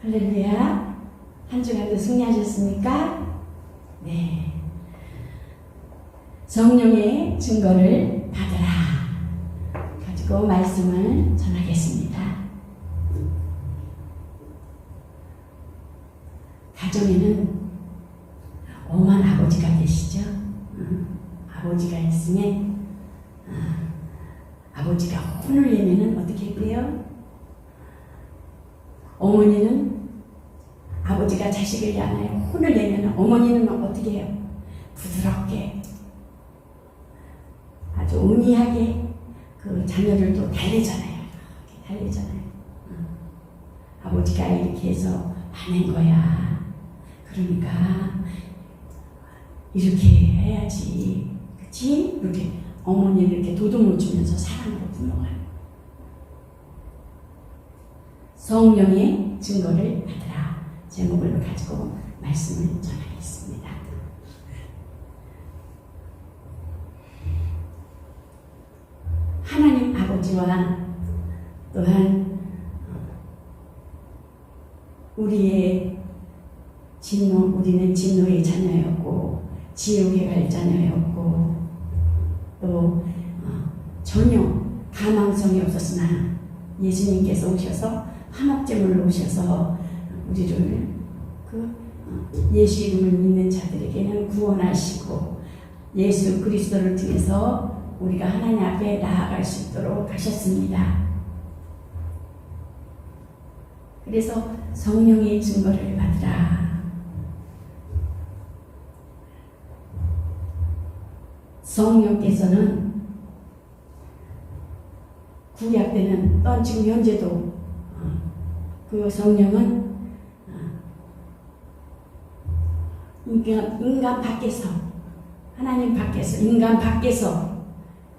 할렐루야. 한 주간도 승리하셨습니까? 네. 성령의 증거를 받으라 가지고 말씀을 전하겠습니다. 가정에는 엄한 아버지가 계시죠? 아버지가 있으면 아버지가 혼을 내면은 어떻게 해요? 어머니는 아버지가 자식을 향하여 혼을 내면 어머니는 어떻게 해요? 부드럽게 아주 온이하게 그 자녀를 또 달래잖아요. 이렇게 달래잖아요. 아버지가 이렇게 해서 화낸 거야. 그러니까 이렇게 해야지. 그치? 이렇게 어머니를 이렇게 도움을 주면서 사랑으로 불러가요. 성령의 증거를 받으라 제목을 가지고 말씀을 전하겠습니다. 하나님 아버지와 또한 우리의 진노, 우리는 진노의 자녀였고 지옥에 갈 자녀였고 또 전혀 가망성이 없었으나 예수님께서 오셔서 화목제물로 오셔서 우리를 예수 이름을 믿는 자들에게는 구원하시고 예수 그리스도를 통해서 우리가 하나님 앞에 나아갈 수 있도록 하셨습니다. 그래서 성령의 증거를 받으라. 성령께서는 구약 때는 또 지금 현재도 그 성령은 인간 밖에서 하나님 밖에서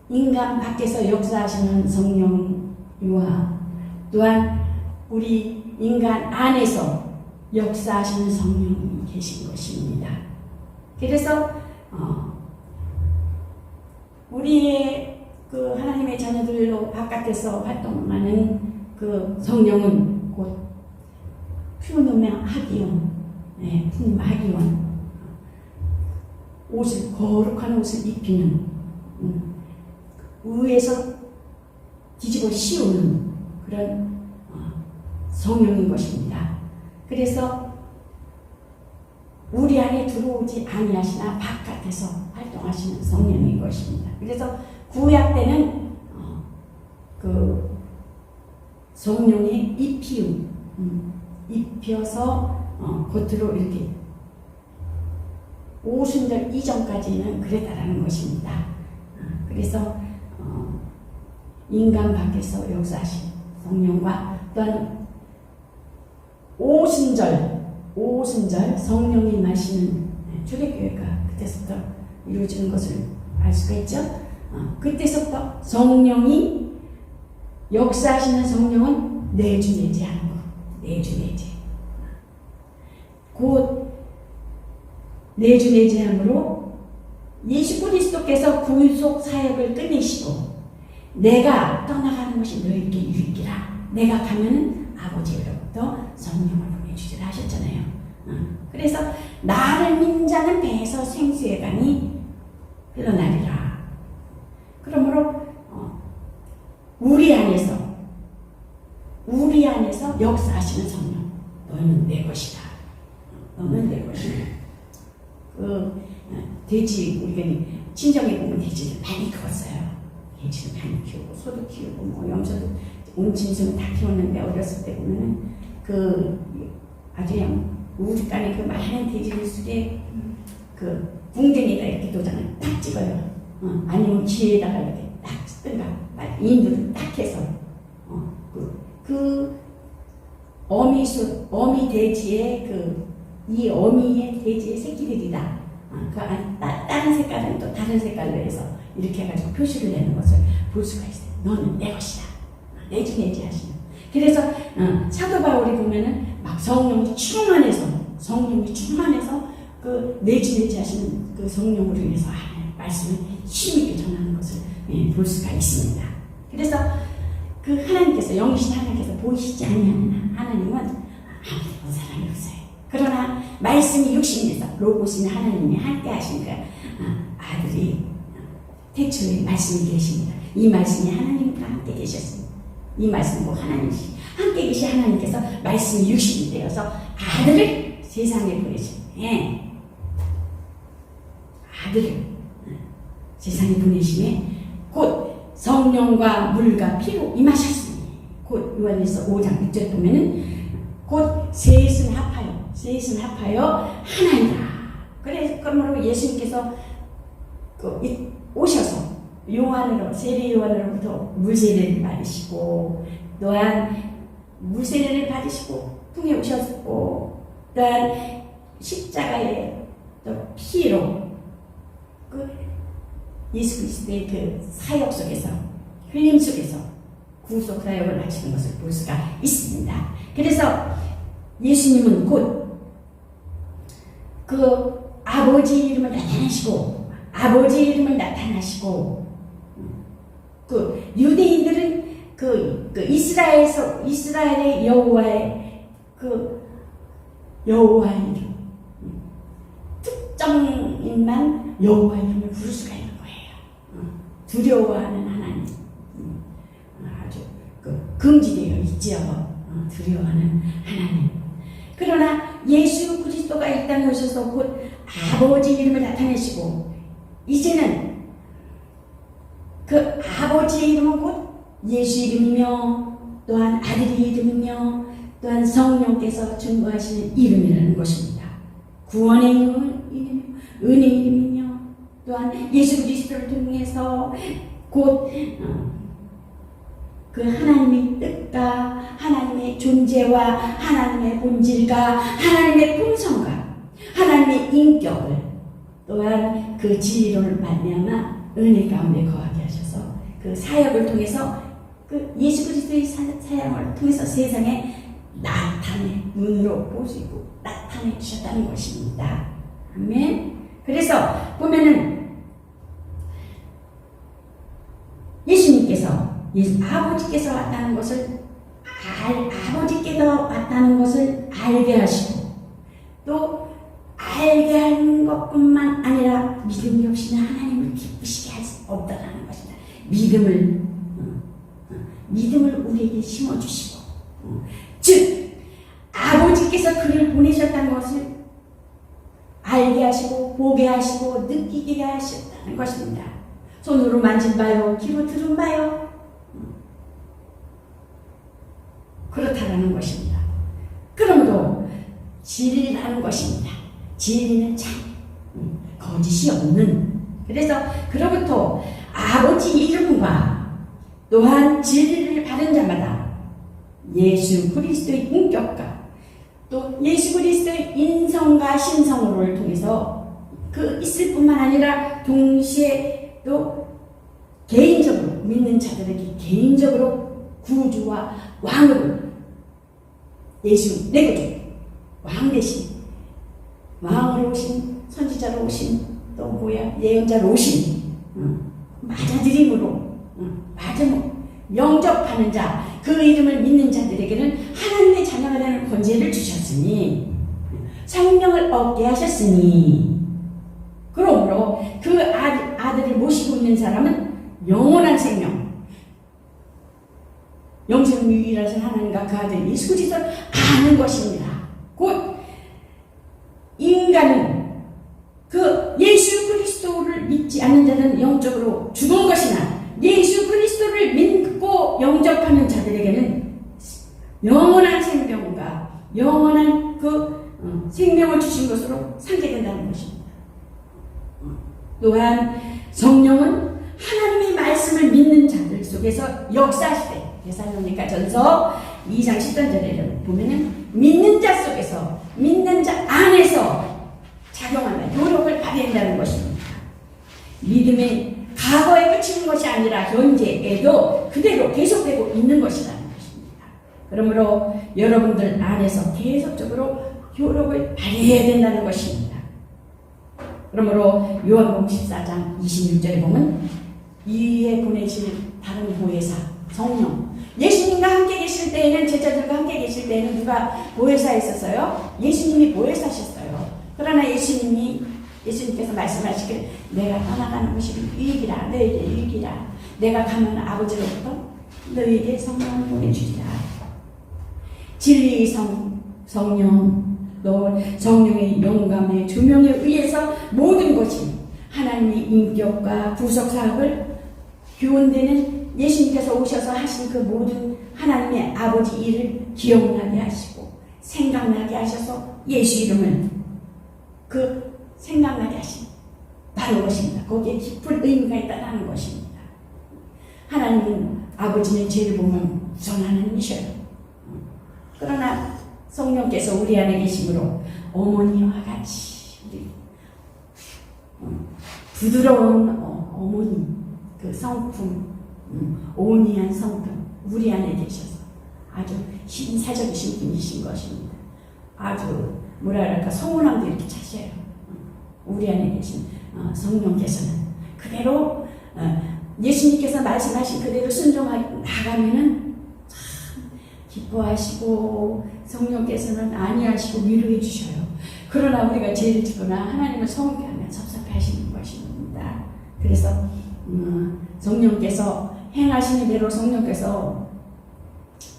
인간 밖에서 역사하시는 성령과 또한 우리 인간 안에서 역사하시는 성령이 계신 것입니다. 그래서 우리의 그 하나님의 자녀들로 바깥에서 활동하는 그 성령은 곧 푸르면 하기원, 푸르면 하기원, 옷을 거룩한 옷을 입히는 위에서 뒤집어 씌우는 그런 성령인 것입니다. 그래서 우리 안에 들어오지 아니하시나 바깥에서 활동하시는 성령인 것입니다. 그래서 구약 때는 그 성령의 입혀서 겉으로 이렇게 오순절 이전까지는 그랬다라는 것입니다. 그래서 인간 밖에서 역사하신 성령과 또한 오순절 성령이 마시는 초대교회가 그때부터 이루어지는 것을 알 수가 있죠. 그때부터 성령이 역사하시는 성령은 내주내제하는 것, 내주내제. 곧 내주내제함으로 예수 그리스도께서 구속 사역을 끝내시고 내가 떠나가는 것이 너희에게 유익이라. 내가 가면은 아버지로부터 성령을 보내주시라 하셨잖아요. 그래서 나를 믿는 자는 배에서 생수의 강이 흘러나리라. 그러므로 우리 안에서 역사하시는 성령, 너는 내 것이다. 너는 내 것이다. 돼지, 우리가 친정에 보면 돼지를 많이 키웠어요. 돼지를 많이 키우고 소도 키우고 염소도 온 짐승을 다 키웠는데 어렸을 때 보면은 아주 그냥 우리간에 그 많은 돼지들 속에 그 궁뎅이에다 이렇게 도장을 딱 찍어요. 아니면 귀에다가 이렇게 딱 쓰든가 인두를 딱 해서 그 어미 돼지의 이 어미의 돼지의 새끼들이다. 다른 색깔은 또 다른 색깔로 해서 이렇게 해가지고 표시를 내는 것을 볼 수가 있어요. 너는 내 것이다. 내주내지 하시는. 그래서 사도 바울이 보면은 막 성령이 충만해서 그 내주내지 하시는 그 성령으로 인해서 말씀을 힘있게 전하는 것을 볼 수가 있습니다. 그래서 그 하나님께서 영이신 하나님께서 보이시지 아니하는 하나님은 아무런 사람이 없어요. 그러나 말씀이 육신에서 로고신 하나님이 함께 하신 그 아들이 태초에 말씀이 계십니다. 이 말씀이 하나님과 함께 계셨습니다. 이 말씀과 하나님이 함께 계신 하나님께서 말씀이 육신이 되어서 아들을 세상에 보내십니다. 예. 아들을 세상에 보내심에 곧 성령과 물과 피로 임하셨으니 곧 요한일서 5장 6절 보면은 곧 셋은 합하여 하나이다. 그러므로 예수님께서 오셔서 요한으로 세례 요한으로부터 물세례를 받으시고 또한 물세례를 받으시고 통해 오셨고 또한 십자가의 또 피로 그 예수 그리스도의 그 사역 속에서 흘림 속에서 구속 사역을 마치는 것을 볼 수가 있습니다. 그래서 예수님은 곧 그 아버지 이름을 나타나시고 그 유대인들은 그 이스라엘의 여호와의 이름 특정인만 여호와 이름을 부를 수가 있는 거예요. 두려워하는 하나님, 아주 금지되어 있지요. 두려워하는 하나님. 그러나 예수 그리스도가 이 땅에 오셔서 곧 아버지 이름을 나타내시고 이제는 그 아버지의 이름은 곧 예수 이름이며 또한 아들의 이름이며 또한 성령께서 증거하시는 이름이라는 것입니다. 구원의 이름이며 은혜의 이름이며 또한 예수 그리스도를 통해서 곧 그 하나님의 뜻과 하나님의 존재와 하나님의 본질과 하나님의 풍성과 하나님의 인격을 또한 그 진리를 말미암아 은혜 가운데 거하게 하셔서 그 사역을 통해서 그 예수 그리스도의 사역을 통해서 세상에 눈으로 보시고 나타내 주셨다는 것입니다. 아멘. 그래서 보면은 예수님께서 아버지께서 왔다는 것을 알게 하시고 또 알게 하는 것뿐만 아니라 믿음이 없이는 하나님을 기쁘시게 할 수 없다는 것입니다. 믿음을 우리에게 심어주시고 즉 아버지께서 그를 보내셨다는 것을 알게 하시고 보게 하시고 느끼게 하셨다는 것입니다. 손으로 만진 바요 귀로 들은 바요 그렇다라는 것입니다. 그러므로 진리라는 것입니다. 진리는 참 거짓이 없는. 그래서 그로부터 아버지 이름과 또한 진리를 받은 자마다 예수 그리스도의 인격과 또 예수 그리스도의 인성과 신성으로를 통해서 그 있을 뿐만 아니라 동시에 또 개인적으로 믿는 자들에게 개인적으로 구주와 왕으로 예수 내 구주 왕 대신 왕으로 오신 선지자로 오신 또 예언자로 오신 맞아들임으로 영접하는 자 그 이름을 믿는 자들에게는 하나님의 자녀가 되는 권세를 주셨으니 성령을 얻게 하셨으니 그러므로 그 아들을 모시고 있는 사람은 영원한 생명 영생 유일하신 하나님과 그 아들 예수 그리스도를 아는 것입니다. 곧 인간은 그 예수 그리스도를 믿지 않는 자는 영적으로 죽은 것이나 예수 그리스도를 믿고 영접하는 자들에게는 영원한 생명과 영원한 그 생명을 주신 것으로 상계된다는 것입니다. 또한 성령은 하나님의 말씀을 믿는 자들 속에서 역사하시되 데살로니가전서 2장 10절에 보면은 믿는 자 속에서 믿는 자 안에서 작용하는 노력을 발휘한다는 것입니다. 믿음의 과거에 그치는 것이 아니라 현재에도 그대로 계속되고 있는 것이라는 것입니다. 그러므로 여러분들 안에서 계속적으로 효력을 발휘해야 된다는 것입니다. 그러므로 요한복음 14장 26절에 보면 이에 보내실 다른 보혜사 성령 예수님과 함께 계실 때에는 제자들과 함께 계실 있을 때는 누가 보혜사에 있었어요? 예수님이 보혜사셨어요. 그러나 예수님께서 말씀하시길 내가 떠나가는 것이 유익이라, 너희에게 유익이라. 내가 가면 아버지로부터 너희에게 성령을 보내주리라. 진리의 성령, 너 성령의 영감의 조명에 의해서 모든 것이 하나님의 인격과 구속 사역을 교훈되는 예수님께서 오셔서 하신 그 모든 하나님의 아버지 일을 기억나게 하시고 생각나게 하셔서 예수 이름을 그 생각나게 하신 바로 것입니다. 거기에 깊은 의미가 있다는 것입니다. 하나님은 아버지는 죄를 보면 우선 하나님이셔요. 그러나 성령께서 우리 안에 계심으로 어머니와 같이 우리 부드러운 어머니 그 성품, 온유한 성품 우리 안에 계셔서 아주 신사적이신 분이신 것입니다. 아주 뭐랄까 성운함도 이렇게 차셔요. 우리 안에 계신 성령께서는 그대로 예수님께서 말씀하신 그대로 순종하고 나가면은 참 기뻐하시고 성령께서는 안위하시고 위로해 주셔요. 그러나 우리가 죄를 짓거나 하나님을 서운케 하면 섭섭해 하시는 것입니다. 그래서 성령께서 행하시는 대로 성령께서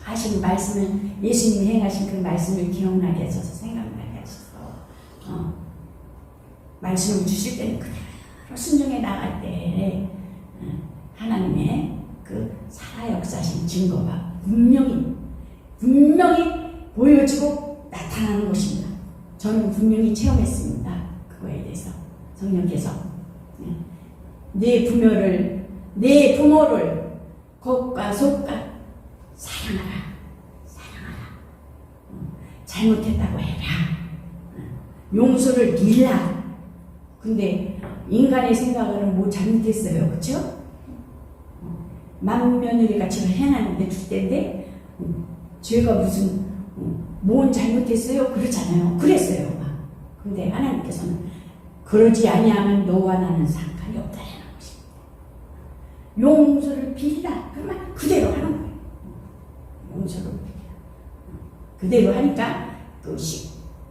하신 말씀을 예수님이 행하신 그 말씀을 기억나게 하셔서 생각나게 하셔서 말씀을 주실 때는 그대로 순종해 나갈 때 하나님의 그 살아 역사하신 증거가 분명히 보여지고 나타나는 것입니다. 저는 분명히 체험했습니다. 그거에 대해서 성령께서 내 부모를 겉과 속과 사랑하라. 잘못했다고 해라. 용서를 빌라. 근데 인간의 생각으로는 뭐 잘못했어요, 그렇죠? 만며느리가 지금 행하는데 주대인데 죄가 무슨 뭔 잘못했어요? 그렇잖아요. 그랬어요. 근데 하나님께서는 그러지 아니하면 너와 나는 상관이 없다라는 것입니다. 용서를 빌라. 그러면 그대로 하는 거예요. 용서를 빌라. 그대로 하니까 그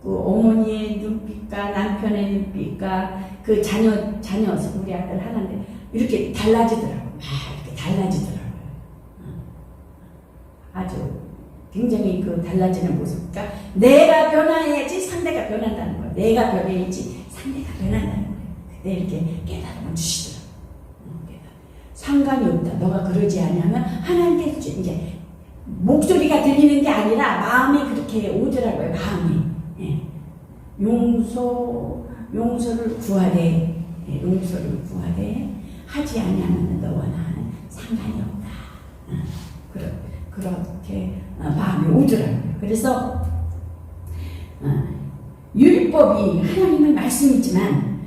어머니의 눈빛과 남편의 눈빛과 그 자녀 우리 아들 하나인데 이렇게 달라지더라고요. 이렇게 달라지더라고요. 아주 굉장히 그 달라지는 모습. 그러니까 내가 변화해야지 상대가 변한다는 거예요. 내가 변해야지 상대가 변한다는 거예요. 그때 이렇게 깨달음을 주시더라고요. 상관이 없다. 너가 그러지 않으면 하나님께서 이제 목소리가 들리는 게 아니라 마음이 그렇게 오더라고요. 마음이. 용서를 구하되 하지 아니하면 너와 나는 상관이 없다. 그렇게 마음이 오더라고요. 그래서 율법이 하나님의 말씀이지만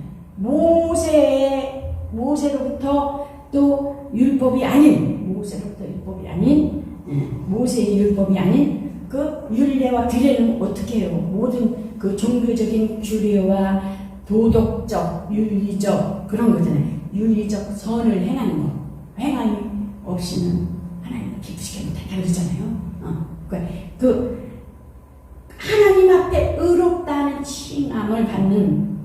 모세로부터 또 율법이 아닌 모세의 율법이 아닌 그 율례와 규례는 어떻게 해요? 모든 그 종교적인 규례와 도덕적, 윤리적 그런 거잖아요. 윤리적 선을 행하는 거. 행함이 없이는 하나님을 기쁘시게 못한다 그러잖아요. 그 하나님 앞에 의롭다는 칭함을 받는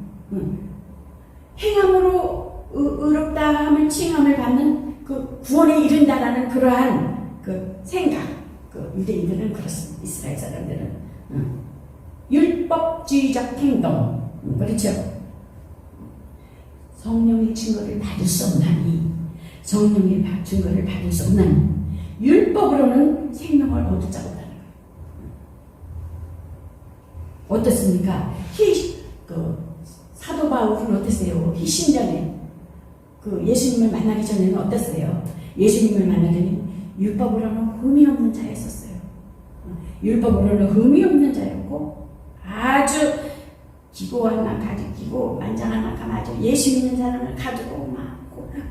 행함으로 의롭다함을 칭함을 받는 그 구원에 이른다라는 그러한 그 생각. 그 유대인들은 그렇습니다. 이스라엘 사람들은 율법주의적 행동. 그렇죠? 성령의 증거를 받을 수 없나니 성령의 증거를 받을 수 없나니 율법으로는 생명을 얻을 자가 없다는 거예요. 어떻습니까? 사도 바울은 어땠어요? 희신전에 그 예수님을 만나기 전에는 어땠어요? 예수님을 만나더니 율법으로는 흠이 없는 자였었어요. 율법으로는 흠이 없는 자였고 아주 기고 하나 가지고 만장 하나 가지고 예수 믿는 사람을 가지고 막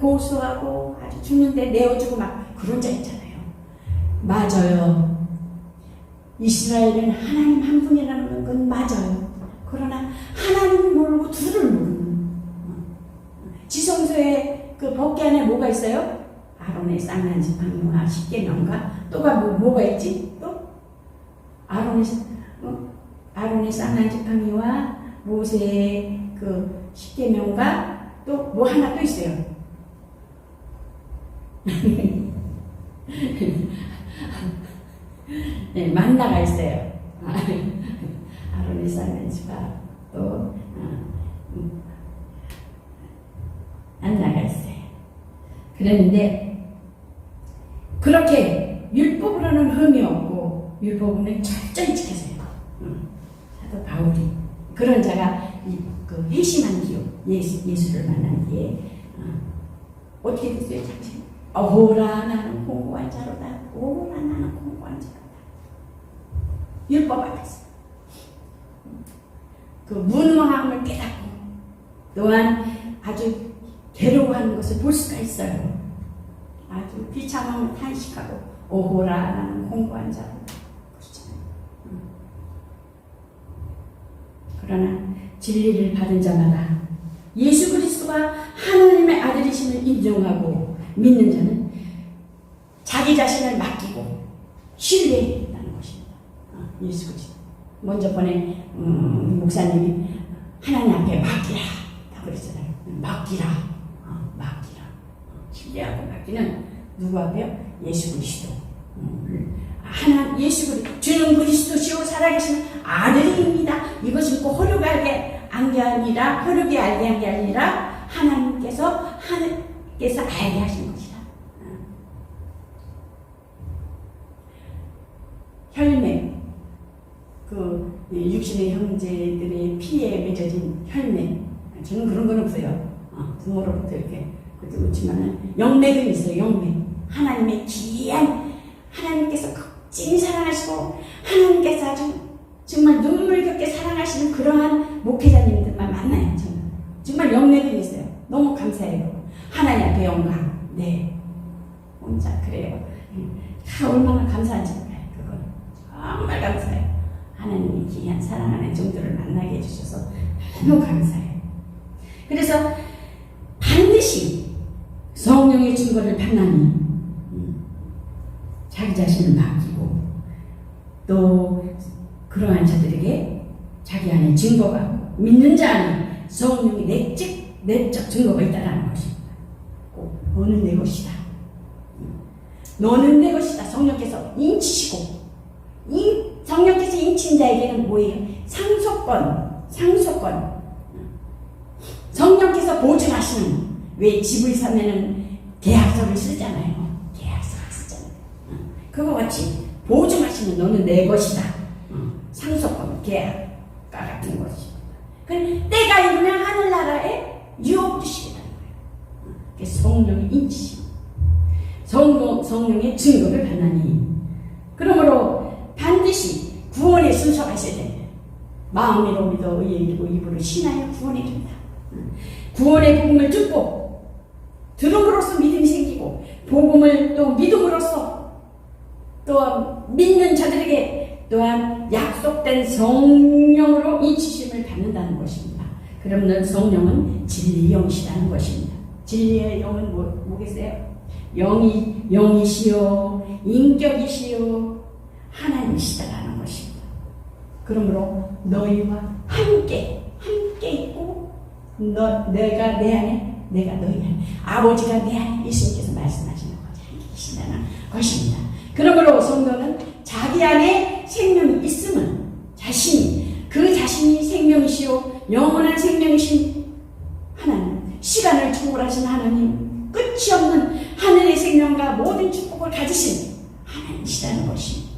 고소하고 아주 죽는데 내어주고 막 그런 자 있잖아요. 맞아요. 이스라엘은 하나님 한 분이라는 건 맞아요. 그러나 하나님 모르고 둘을 모르는 지성소에 그 법궤 안에 뭐가 있어요? 아론의 쌍난 지팡이와 십계명과 또가 뭐가 있지? 또 아론 아론의 쌍난지팡이와 모세의 그 십계명과 또 뭐 하나 또 있어요. 네, 만나가 있어요. 아론의 쌍난지가 또 만나가 있어요. 그랬는데 그렇게 율법으로는 흠이 없고 율법은 철저히 지켜서요. 사도 바울이 그런 자가 그 회심한 기호 예수를 만난 뒤에 어떻게 됐어요? 오라 나는 공고한 자로다. 오라 나는 공고한 자로다. 율법 앞에서 그 무능함을 깨닫고 또한 아주 괴로워하는 것을 볼 수가 있어요. 아주 비참함을 탄식하고 오호라 나는 공고한 자로다. 그러나 진리를 받은 자마다 예수 그리스도가 하나님의 아들이심을 인정하고 믿는 자는 자기 자신을 맡기고 신뢰한다는 것입니다. 예수 그리스도. 먼저 번에 목사님이 하나님 앞에 맡기라 다 그랬잖아요. 맡기라. 신뢰하고 맡기는 누구 앞에요? 예수 그리스도. 예수 그리스도 주는 그리스도시오 살아계신 아들입니다. 이것은 꼭 허력이 알게 한 게 아니라 하나님께서 알게 하신 것이다. 혈맥, 그 육신의 형제들의 피에 맺어진 혈맥, 저는 그런 건 없어요. 부모로부터 이렇게 그렇지만은 영맥은 있어요. 영맥. 하나님의 귀한 하나님께서 극진히 사랑하시고 하나님께서 아주 정말 눈물겹게 사랑하시는 그러한 목회자님들만 만나요. 정말 영맥은 있어요. 너무 감사해요. 하나님 앞에 영광. 네. 혼자 그래요. 얼마나 감사한지 몰라요. 그건 정말 감사해요. 하나님이 귀한 사랑하는 종들을 만나게 해주셔서 너무 감사해요. 그래서 반드시 성령의 증거를 받나니 자기 자신을 맡기고 또 그러한 자들에게 자기 안에 증거가 믿는 자 안에 성령의 내적 증거가 있다는 것입니다. 너는 내 것이다. 너는 내 것이다. 성령께서 인치시고 성령께서 인친 자에게는 뭐예요? 상속권. 성령께서 보증하시는 왜 집을 사면은 계약서를 쓰잖아요. 그거 같이 보증하시는 너는 내 것이다. 상속권, 계약과 같은 것입니다. 때가 이르면 하늘나라에 유업 주시겠다는 거예요. 성령의 인치심, 성령의 증거를 받나니 그러므로 반드시 구원의 순서가 있어야 됩니다. 마음으로 믿어 의에 이르고 입으로 신하여 구원해 준다. 구원의 복음을 듣고 들음으로써 믿음이 생기고 복음을 또 믿음으로써 또 믿는 자들에게 또한 약속된 성령으로 인치심을 받는다는 것입니다. 그러면 성령은 진리의 영이시라는 것입니다. 진리의 영은 뭐겠어요? 영이시요 인격이시요 하나님이시다라는 것입니다. 그러므로 너희와 함께 있고 내가 내 안에 내가 너희 안에 아버지가 내 안에 예수님께서 말씀하시는 것이 함께 계신다는 것입니다. 그러므로 성도는 자기 안에 생명이 있으면 그 자신이 생명이시요 영원한 생명이신 하나님, 시간을 초월하신 하나님, 끝이 없는 하늘의 생명과 모든 축복을 가지신 하나님이시라는 것입니다.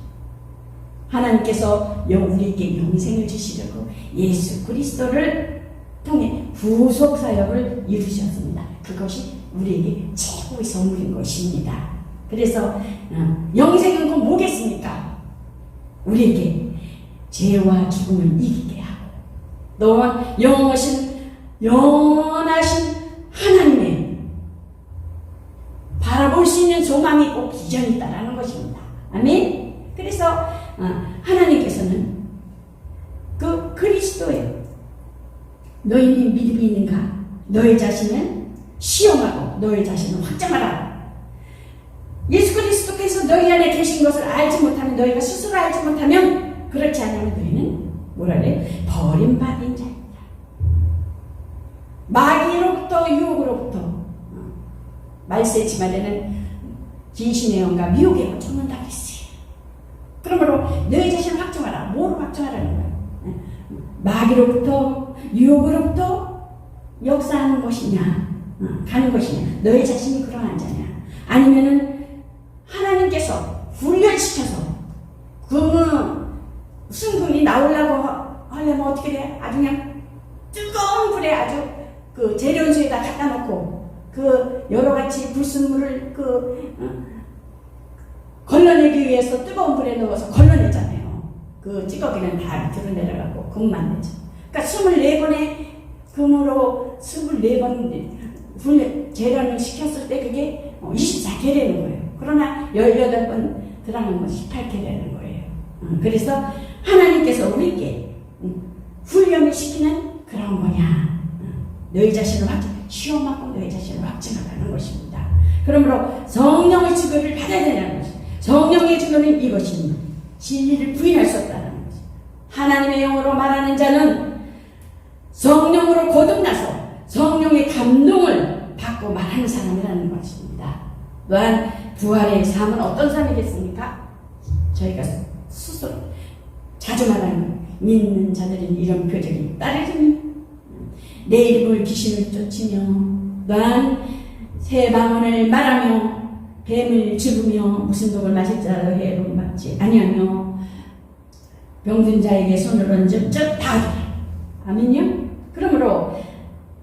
하나님께서 우리에게 영생을 주시려고 예수 그리스도를 통해 구속 사역을 이루셨습니다. 그것이 우리에게 최고의 선물인 것입니다. 그래서 영생은 곧 뭐겠습니까? 우리에게 죄와 죽음을 이기게 하고 또한 영원하신 하나님의 바라볼 수 있는 소망이 꼭 비전이 있다라는 것입니다. 아멘. 그래서 하나님께서는 그 그리스도에 너희는 믿음이 있는가? 너희 자신은 시험하고 너희 자신은 확정하라. 예수 그리스도께서 너희 안에 계신 것을 알지 못하면 너희가 스스로 알지 못하면 그렇게 뭐라 그래? 버림받은 자입니다. 마귀로부터 유혹으로부터 말세지 말에는 귀신의 영과 미혹의 영을 쫓는다고 했어요. 그러므로 너희 자신을 확정하라. 뭐로 확정하라는 거야? 마귀로부터 유혹으로부터 역사하는 것이냐, 가는 것이냐, 너희 자신이 그러한 자냐, 아니면은 하나님께서 훈련시켜서 그 순금이 나오려고 하려면 어떻게 돼? 아주 그냥 뜨거운 불에 아주 그 재련수에다 갖다 놓고 그 여러 가지 불순물을 걸러내기 위해서 뜨거운 불에 넣어서 걸러내잖아요. 그 찌꺼기는 다 밑으로 내려가고 금만 내죠. 그러니까 24번의 금으로 24번 재련을 시켰을 때 그게 24개라는 거예요. 그러나 18번 들어가는 건 18개라는 거예요. 그래서 하나님께서 우리에게 훈련을 시키는 그런 거냐. 너희 자신을 시험하고 너희 자신을 확증하라는 것입니다. 그러므로 성령의 증거를 받아야 되는 것입니다. 성령의 증거는 이것입니다. 진리를 부인할 수 없다는 것입니다. 하나님의 영으로 말하는 자는 성령으로 거듭나서 성령의 감동을 받고 말하는 사람이라는 것입니다. 또한 부활의 삶은 어떤 삶이겠습니까? 저희가 스스로 자주 말하는 믿는 자들은 이런 표적이 따르니 내 이름을 귀신을 쫓으며 또한 새 방언을 말하며 뱀을 집으며 무슨 독을 마실 자라도 해로움 받지 아니하며 병든 자에게 손을 얹음 다 하라. 아멘요? 그러므로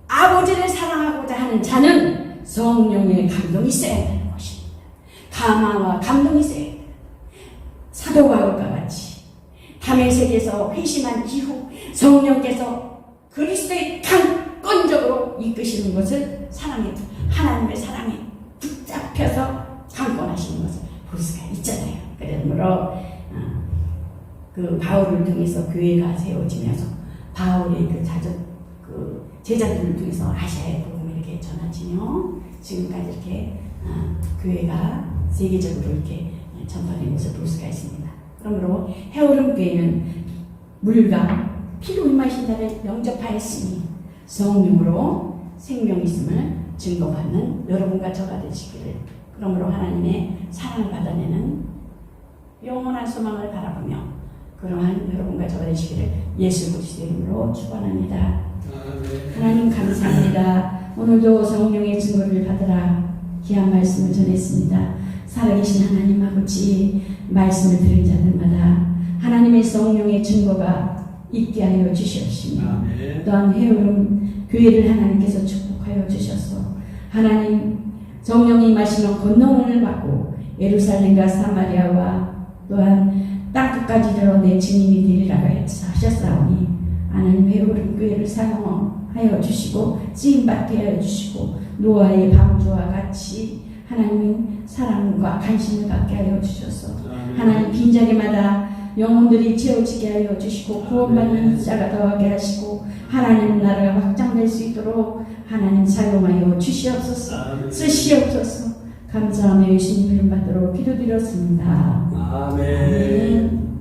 아버지를 사랑하고자 하는 자는 성령의 감동이 있어야 되는 것입니다. 감화와 감동이 있어야 됩니다. 사도 바울과 같이 담의 세계에서 회심한 이후 성령께서 그리스도의 강권적으로 이끄시는 것을 하나님의 사랑에 붙잡혀서 강권하시는 것을 볼 수가 있잖아요. 그러므로 그 바울을 통해서 교회가 세워지면서 바울의 그 제자들을 통해서 아시아의 복음을 이렇게 전하지요. 지금까지 이렇게 교회가 세계적으로 이렇게 전파된 것을 볼 수가 있습니다. 그러므로 해오름 교회는 물과 피로 임하신 자를 영접하였으니 성령으로 생명 있음을 증거받는 여러분과 저가 되시기를, 그러므로 하나님의 사랑을 받아내는 영원한 소망을 바라보며 그러한 여러분과 저가 되시기를 예수 그리스도의 이름으로 축원합니다. 하나님 감사합니다. 오늘도 성령의 증거를 받으라 귀한 말씀을 전했습니다. 살아계신 하나님 아버지, 말씀을 들은 자들마다 하나님의 성령의 증거가 있게 하여 주시옵시며 또한 해오름 교회를 하나님께서 축복하여 주셔서 하나님 성령이 임하시면 권능을 받고 예루살렘과 사마리아와 또한 땅끝까지 이르러 내 증인이 되리라고 하셨사오니 하나님 해오름 교회를 사용하여 주시고 쓰임받게 하여 주시고 노아의 방주와 같이 하나님 사랑과 관심을 갖게 하여 주셔서 하나님 빈자리마다 영혼들이 채워지게 하여 주시고 구원받는 자가 더하게 하시고 하나님 나라가 확장될 수 있도록 하나님 사용하여 주시옵소서. 쓰시옵소서. 감사하며 예수님 이름 받도록 기도드렸습니다. 아멘.